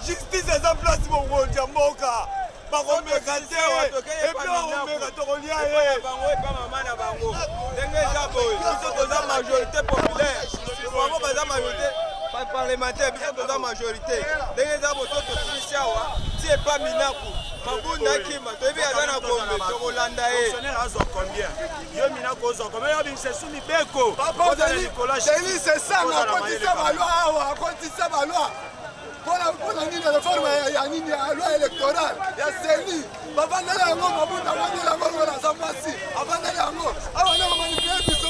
Justice est en place pour moi, Jamboka. Par contre, mais quand tu es majorité populaire, parlementaire, la majorité. Si n'est pas Minaku, Mabunda Kima, tu es bien à la Gombe, combien? Yo Minaku, combien? C'est sous Libeko. C'est ça, on a continué ma loi, on continue ma loi. Pour la réforme, il y a une loi électorale, il y a CENI. Avant d'aller à Ngoma, avant d'aller à Ngoma, avant d'aller à Ngoma, avant d'aller à manipuler tout ça.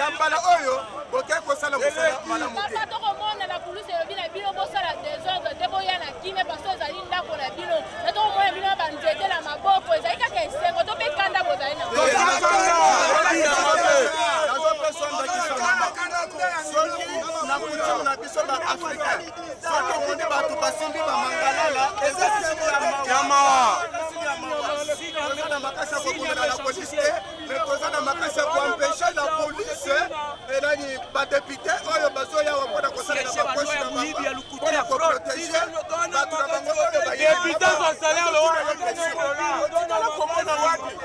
ya mbala oyo boke kosala mosala mbala moke kaka tokomona na kulusi elobi na bino bosala désordre te boya na kine parce ezali ndako na bino na tokomona bino banzete na maboko ezali kaka esengo to mpe kanda bozali na na kutimo na biso ba Afrika soki omoni bato basimbi bamangalala eza ya mawa toza na makasi ya kokomela na polisi te mais toza na makasi ya koempeshe la polise enani badepute oyo bazoyawa mpona kosalela baposi na bango mpona koprotege bato na bango oyo bayeotala komona wapi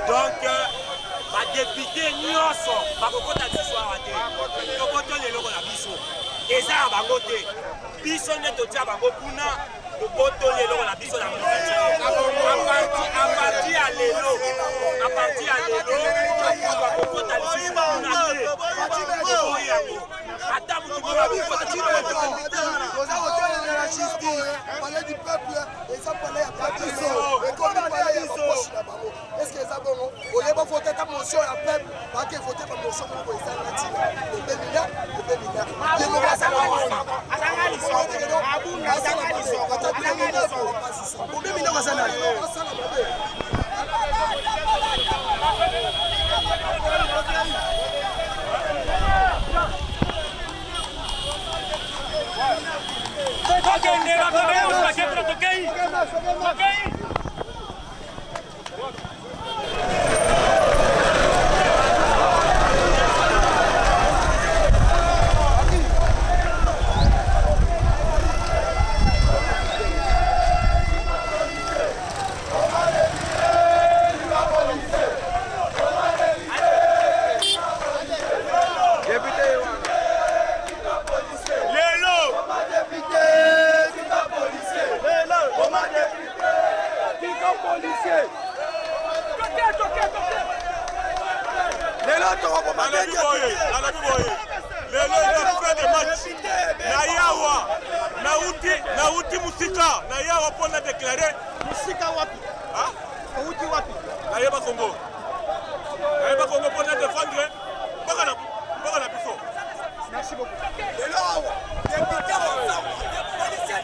donc badepute nyonso bakokota biso awa te tokoto lelo na biso eza ya bango te biso nde totia bango kuna tokoto lelo na biso na aparti ya lelo bakokota lisusu kuna te yango ata mutu palais du peuple eza palais ya biso ekomi palais ya baposhi na bango estce eza bongo oyeba vote ta motion ya peuple bake vote ba motion moko eza ntina obemina yemo basala obemina basala nauti musika na yawa pona déclarer musika wapi outi wapi nayeba Congo pona défendre baka na biso. Merci beaucoup. Hello, député policier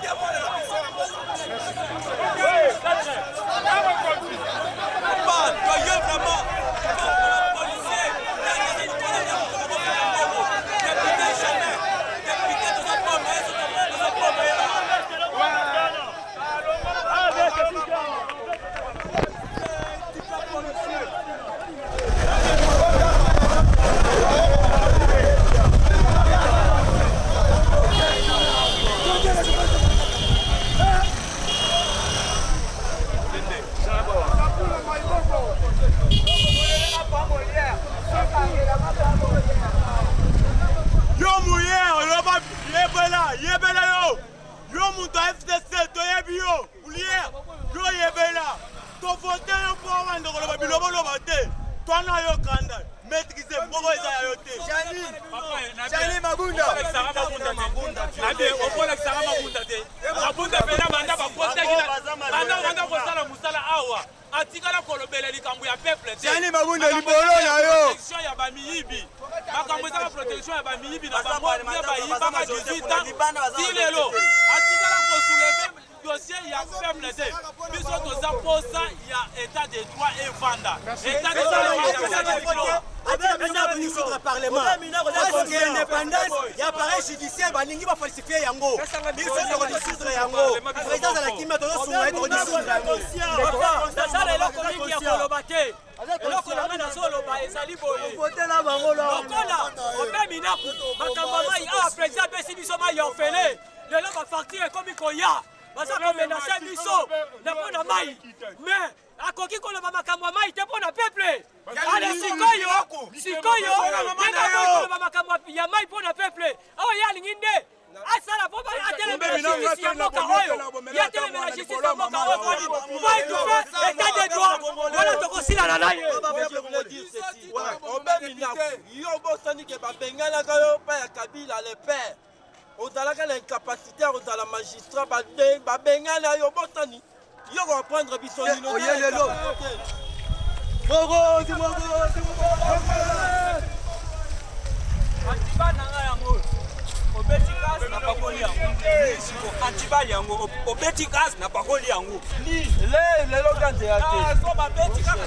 Yo muto FDC to yebi yo ulier yo yebela to vote yo po wando ko bilobo lo bate to na yo kanda maîtriser mboko eza yo te Jani Mabunda nabe okola kisanga Mabunda te Mabunda pena banda ba poste banda ko sala musala awa atikala kolobela likambo ya peuple te Jani Mabunda libolo na yo protection ya ba miyibi makambo eza protection ya ba miyibi na bango ya ba yiba ka 18 ans silelo atikala ko soulever dossier ya peuple te biso toza posa ya état de droit et vanda état de droit le Parlement. Parce que l'indépendance, il y a pareil judiciaire, il va falsifier Yango. Il faut se dire Yango. Le président de la Kima doit se soumettre au discours de Yango. Ça, c'est le comique qui a colobaté. eloko na nga nazoloba ezali boye lokola obeminaku makambo mai awa président apesi biso mai ya ofele lelo bafacture ekomi koya baza komenase biso na mpo na mai mais akoki koloba makambo ya mai te mpo na peuple ale sikoyo ndenge koloba makambo ya mai mpo na peuple awa ye alingi nde asala po atelemela justice ya mboka oyo ye atelemela justice ya mboka oyo po étouffe état de droit wana tokosilana na ye obeminako yo bosani ke babenganaka yo mpa ya kabila le père ozalaka na incapacité ya kozala magistrat babengana yo bosani yo koprendre biso lino oyelelo antiba na ngai yango obeti gaz na pakoli yango antiba yango obeti gaz na pakoli yango lelo kante ya te so babeti kaka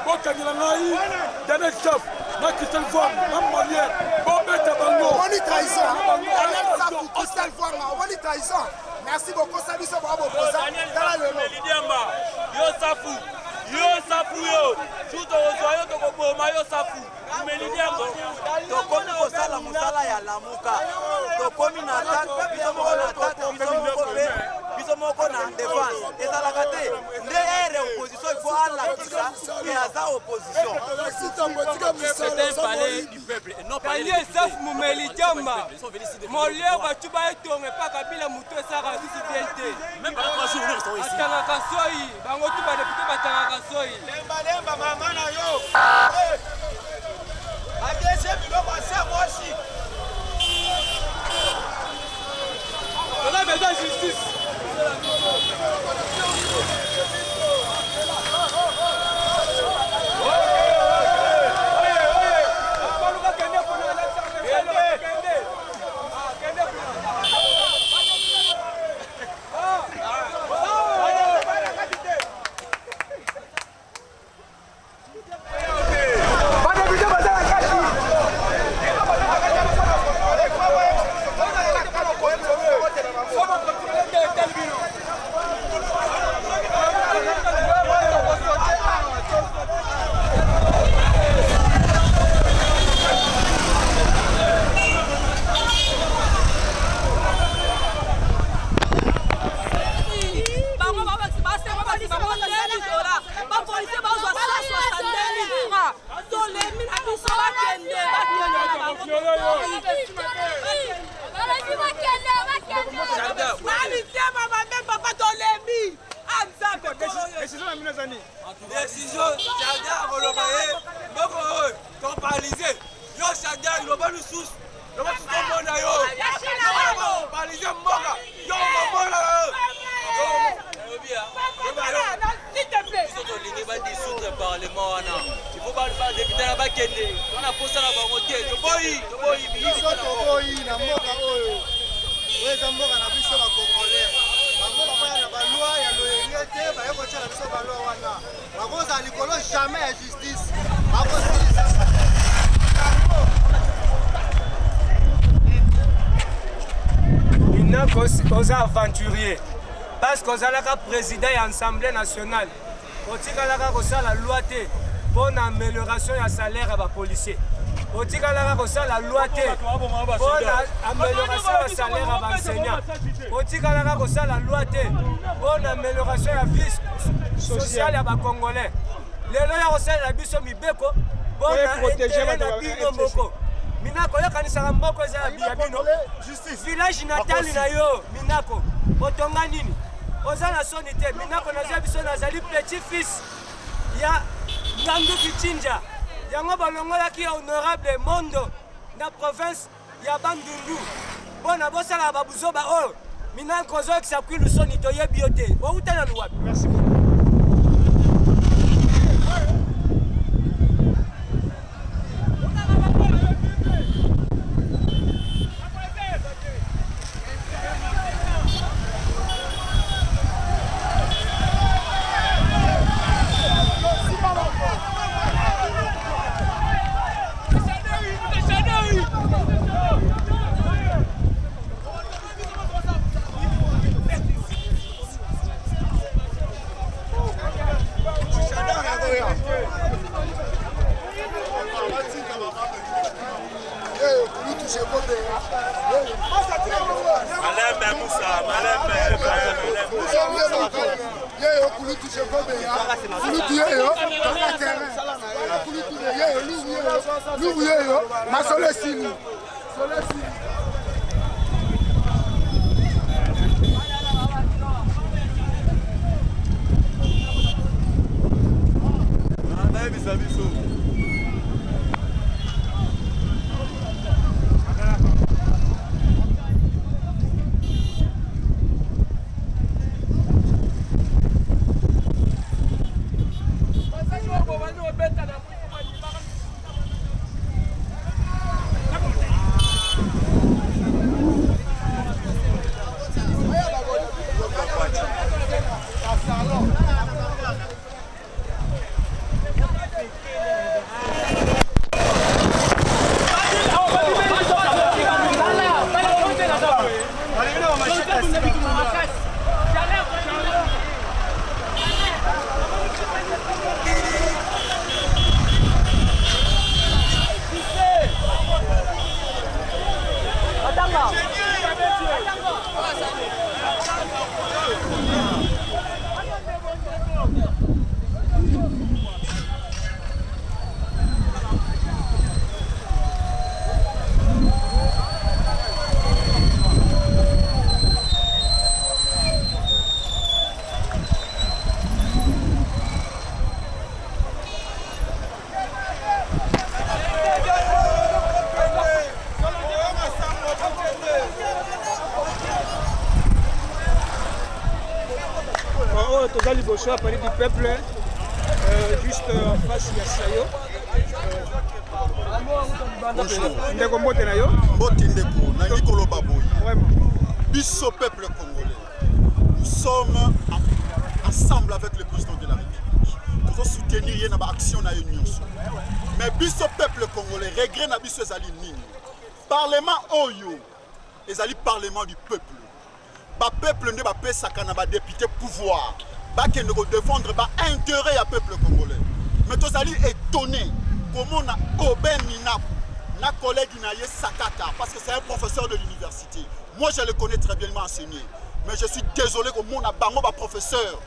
bokangela ngai danek chef na Christelle Fwang na malien bobeta bango Oni trahison. Christelle Fwang, oni trahison. Merci beaucoup, ça biso ba bopoza. Tala lelo. yo safu yo suto ozoyo tokoboma yo safu imelidiango tokomi kosala mosala ya lamuka tokomi na attaque biso moko na attaque biso moko na défense ezalaka te nde ere opposition il faut alakisa ke aza opposition c'est un palais du peuple et non palais du peuple mumeli jamba molio batu baetonge pa kabila mutu esaka citoyenneté même pas 3 jours nous ici atangaka soi bango tu ba député batangaka soi lemba mama na yo agese biloko asa mwasi on a besoin de justice décision Chadja koloba ye mboko oyo topalize yo Chadja loba lisusu loba tukomona yo palize mboka yo komona biso tolingi badissoudre parlement wana ifo badepute na bakende wana posala bango te toboyi Biso toboyi na mboka oyo eza mboka na biso bakongolais bango bakoya na balwa ya loyenge te baye kotiala biso balwa wana bakozala likolo jamais ya justice bakosilisa minako oza aventurier parce que ozalaka président ya assemblée nationale otikalaka kosala loi te mpo na amélioration ya salaire ya bapolicier otikalaka kosala loi te mpo na amélioration ya salaire ya baenseignant otikalaka kosala loi te mpo na amélioration ya vie sociale ya bacongolais lelo ya kosalela biso mibeko mpo na intere na bino moko minako yokanisaka mboko eza ya bino village natali na yo minako otonga nini oza na soni te minako nazwa biso nazali petit fils ya ngandu kichinja yango balongolaki honorable mondo na province ya bandundu mpo na bosala babuzoba oyo minako ozoyokisa kwilu soni toyebi yo te outana luwapi. touché Kobe. Malembe Moussa, Malembe. Yo kulu touché Kobe ya. Kulu tué yo, toka terrain. Kulu tué yo, yo, masole sini. Sole sini. Toza liboso à Paris du peuple, juste en face il y a Sayo. Bonjour. Ndeko mbote na yo. Mbote ndeko, na Nicolo Baboy. Vraiment. Bisso peuple congolais. Nous sommes ensemble avec le président de la République. Pour soutenir une action na union. Mais bisso peuple congolais, regret na bisso ezali nini. Parlement oyo, ezali parlement du peuple. Ba peuple ne ba pesaka na ba député pouvoir. Ba kende ko défendre ba intérêt à peuple congolais. Mais tozali étonné comment na Obé Minaku, na collègue Inaye Sakata, parce que c'est un professeur de l'université. Moi je le connais très bien, il m'a enseigné. Mais je suis désolé que mon bango ba professeur.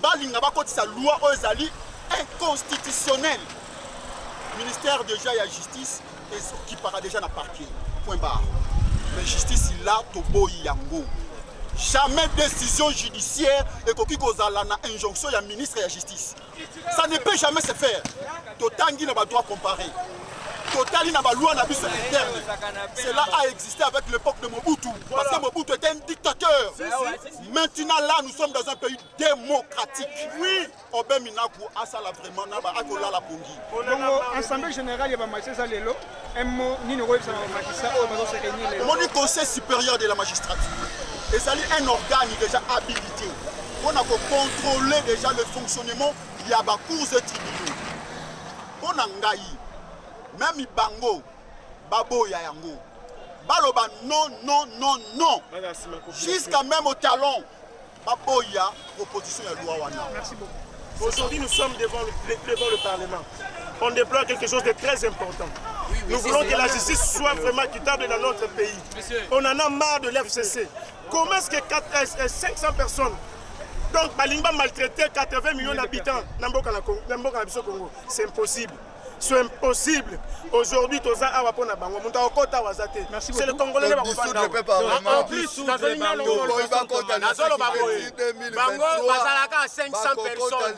Ba linga ba kotisa loi ezali inconstitutionnel. Ministère déjà ya justice et qui para déjà na parquet. Point barre. Mais justice il a toboyi yango. Jamais décision judiciaire et koki kozala na injonction ya ministre de la justice. Ça ne peut jamais se faire. Totangi n'a pas droit comparé. Totali n'a pas loi na biso interne. Cela a existé avec l'époque de Mobutu. Parce que Mobutu était un dictateur. Maintenant là, nous sommes dans un pays démocratique. Oui. Obé Minaku asala vraiment na ba akola la pongi. Donc Assemblée générale ya ba magistrat lelo, un mot ni no ça ba magistrat o ba se réunir lelo. Mon conseil supérieur de la magistrature. Et ça est un organe déjà habilité. On a contrôler déjà le fonctionnement il y a ba cours de tribunaux. On a ngai même bango babo ya yango. Baloba non non non non. Jusqu'à même au talon. Babo ya proposition ya loi wana. Merci beaucoup. Aujourd'hui, nous sommes devant le Parlement. On déploie quelque chose de très important. Nous voulons que la justice soit vraiment équitable dans notre pays. On en a marre de l'FCC. Comment est-ce que 500 personnes, donc Balimba maltraité 80 millions d'habitants dans le Congo? C'est impossible. C'est impossible. Aujourd'hui, Toza Awapona Bango, Montaokota Wazate. C'est le Congolais qui va comprendre. En plus, dans le Bango, Bazalaka à 500 personnes.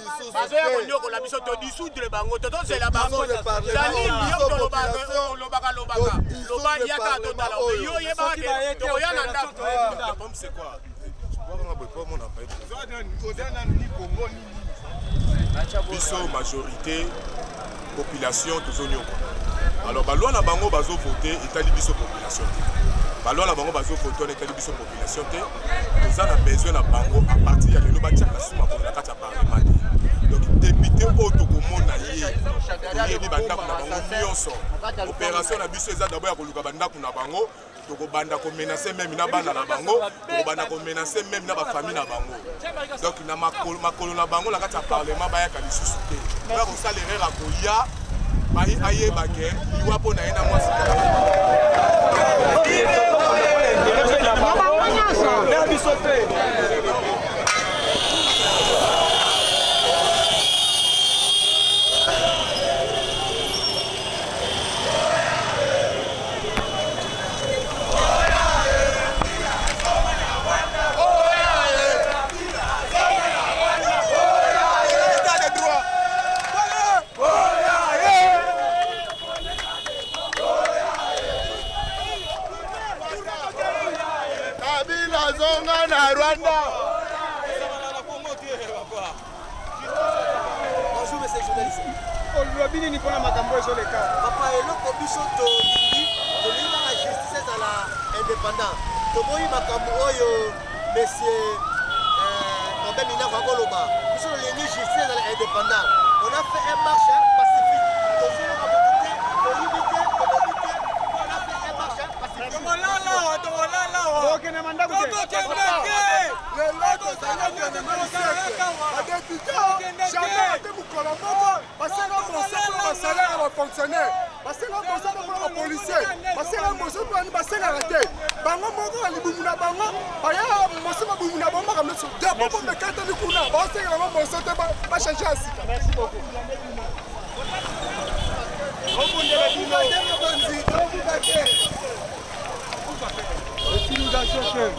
Dissoudre Bango, c'est la Bango. C'est quoi? Biso majorité population tous nyoko. Alors balwa na bango bazo voter etali biso population. Balwa na bango bazo voter etali biso population te. Nous avons besoin na bango à partir ya lelo batia na suma pour la kata parlement. Donc député auto komona ye. Yebi banda na bango nyonso. Opération na biso eza d'abord ya koluka banda kuna bango. Toko banda ko menacer même na bana na bango, toko banda ko menacer même na ba famille na bango. Donc na makolo na bango la kata parlement ba ya ka lisusu te. Ba ko salerera ko ya ba aye ba ke iwa po na ena mwasi. tozonga na Rwanda. Bonjour monsieur le journaliste. olobini ni mpona makambo ezoleka papa eloko biso tolingi na justice ezala indépendant toboyi makambo oyo monsieur Robert Minako akoloba biso tolingi justice ezala indépendant. On a fait un marche pacifique tozoloka moto te toyibi te tolobi te on a fait un marche pacifique okende mandako te lelo tozalaki badepute jamais ate mokolo moko basenga moso mpona basalaire ya bafonctionnaire basenga moso mpona bapolisier basenga moso mpona basengaka te bango moko na libumu na bango baya moso babumu na bango makambo nyonso depo bomekateli kuna baosenga bango moso te bachange ya sika. Merci beaucoup. Utilisation chef.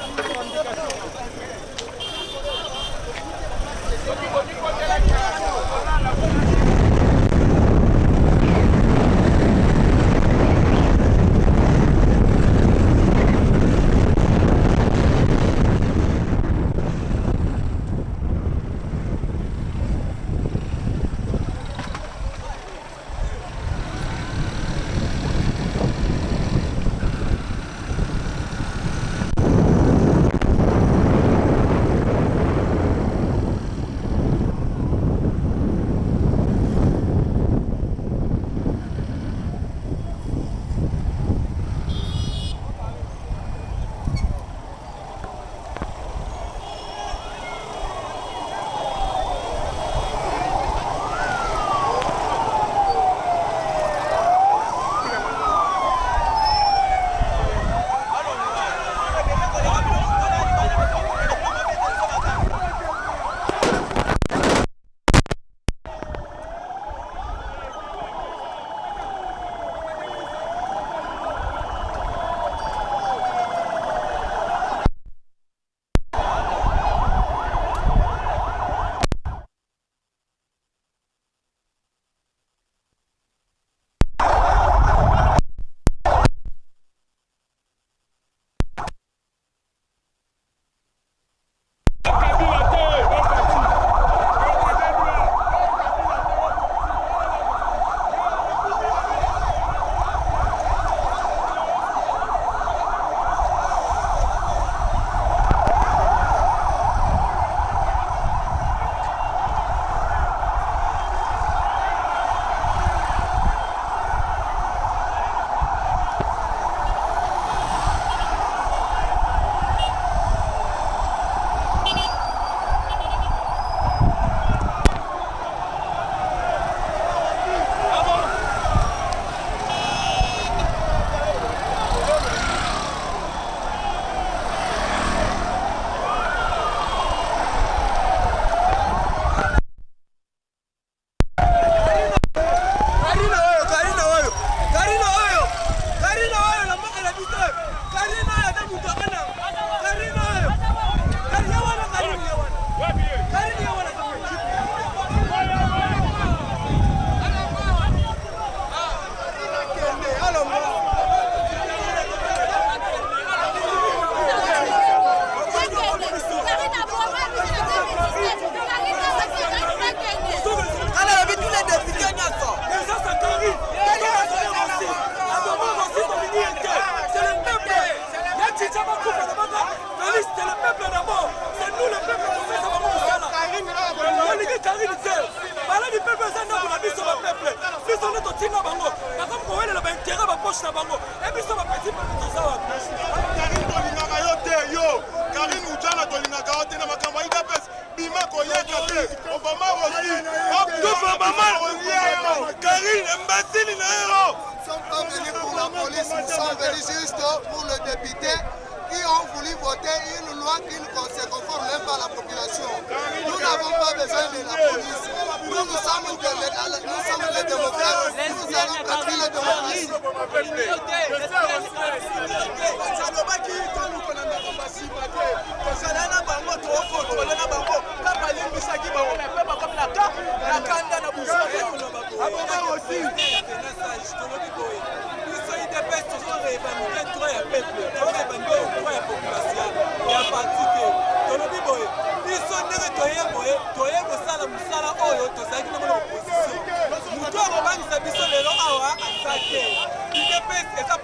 Il y a pas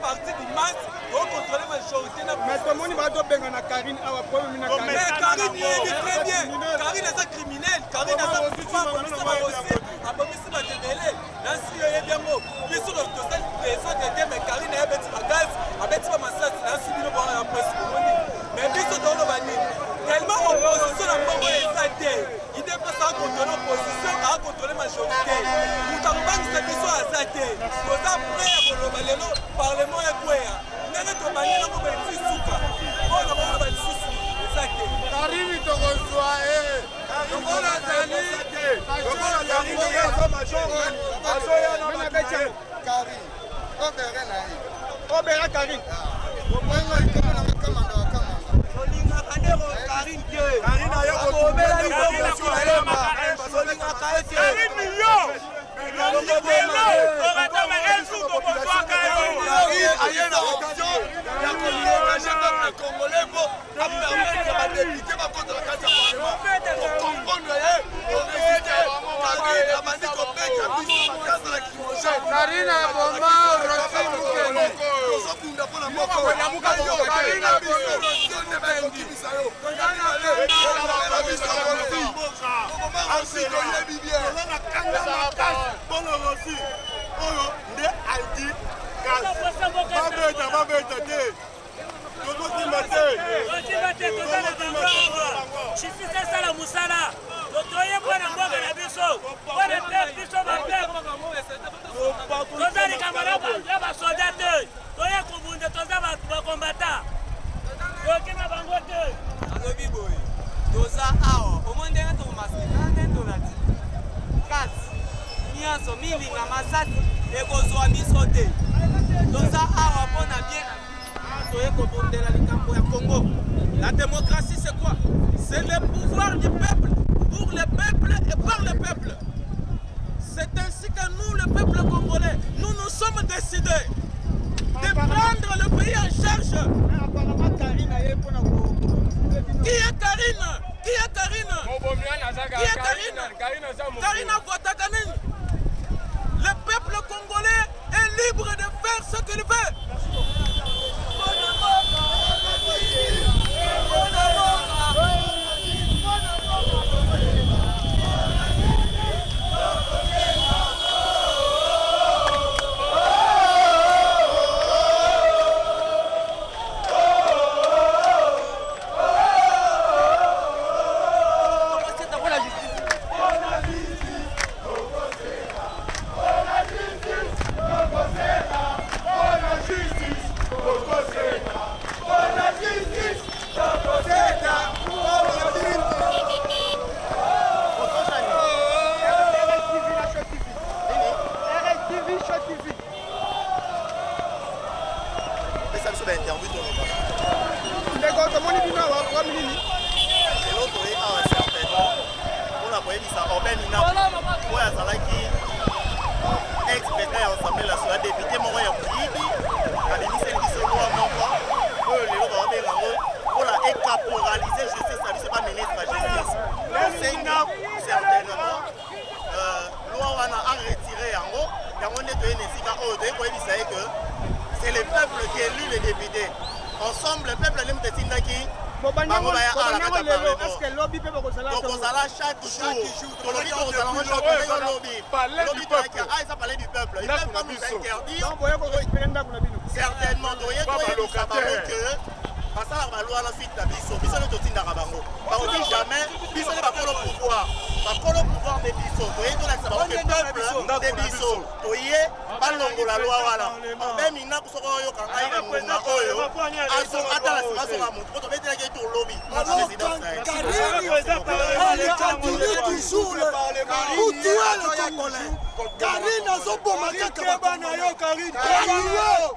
partir du match, on contrôle la majorité. Mais tout le monde va bien à Karine. Mais Karine, il est très bien. Karine est un criminel. Karine est un femme. Abomisi Matebele. Nansi est bien beau. Puis sur le total, les autres étaient, mais Karine est bête ma gaz. Abeti ma massage. Nansi bino bon la presse. Mais puis sur le bani. Tellement opposition à Bongo et Sate. Il dépasse à contrôler l'opposition, à contrôler la majorité. Nous avons pas une situation à Sate. Nous avons prêt pour le Parlement et quoi. Nene to bani na ko beti suka. On a pas beti suka. Sate. Karine to reçoit Lokola Zali. Lokola Zali ko major. Asoya na Karine. Obere na ye. Obere Karine. Obere ikomana kamanda kamanda. Solinga kanero Karine ke. Karine ayo ko obere ko Solinga kaete. Karine million. La démocratie, c'est quoi? C'est le pouvoir du peuple, pour le peuple et par le peuple. C'est ainsi que nous, le peuple congolais, nous nous sommes décidés de prendre le pays en charge. Qui est Karine? Qui est Karine? Qui est Karine? Karine Agwatakanine. Le peuple congolais est libre de faire ce qu'il veut. C'est le peuple qui élit les députés. Ensemble, le peuple aime te tinda qui est-ce que le lobby peut vous aller? Donc on a chaque jour. Pour le lobby, ça parlait du peuple. Il ne peut pas nous interdire. Certainement, parce que la loi la suite biso biso ne totinda bango ba odi jamais biso ne ba kolo pouvoir de biso to yeto la sa ba peuple de biso to ye ba longo la loi wala même ina ko soko yo kanga ina mona oyo aso atala sa so la montre to betela ke to lobby na président ça continue toujours le Congolais. Karine azoboma kaka bana yo Karine. Karine